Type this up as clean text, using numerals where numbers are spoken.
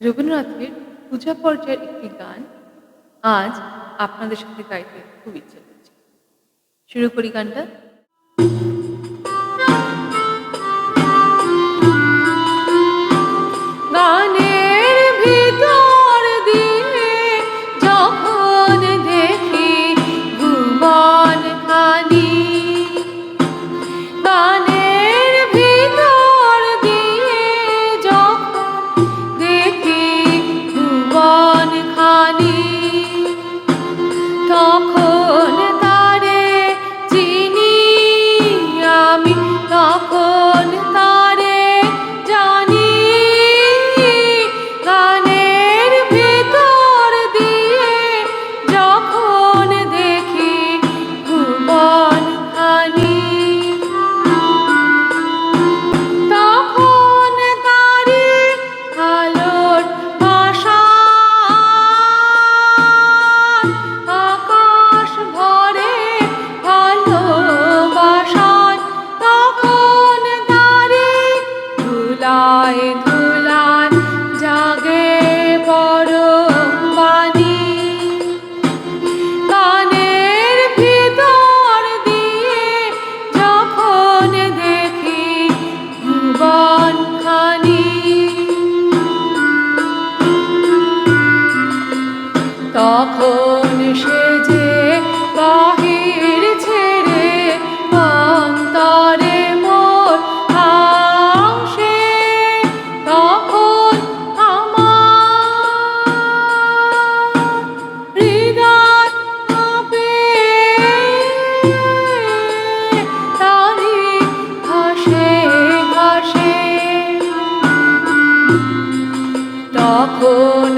রবীন্দ্রনাথের পূজা পর্যায়ের একটি গান আজ আপনাদের সাথে গাইতে খুব ইচ্ছে করছে। শুরু করি গানটা। গানের ভিতর দিয়ে যখন দেখি ভুবন খানি, গানের ভিতর দিয়ে যখন দেখি ভুবন খানি, তখন তারে চিনি আমি, তখন তারে জানি। গানের ভিতর দিয়ে যখন দেখি ভুবন খানি, তখন তারে আলোর ভাষা আকাশ ভরে ভালোবাসায়, তখন তারে ধুলায় ধুলায় জাগে পরম বাণী। গানের ভিতর দিয়ে যখন দেখি ভুবন খানি, তখন সে যে বাহির ছেড়ে অন্তরে মোর আসে, তখন আমার হৃদয় কাঁপে তারি ঘাসে ঘাসে, তখন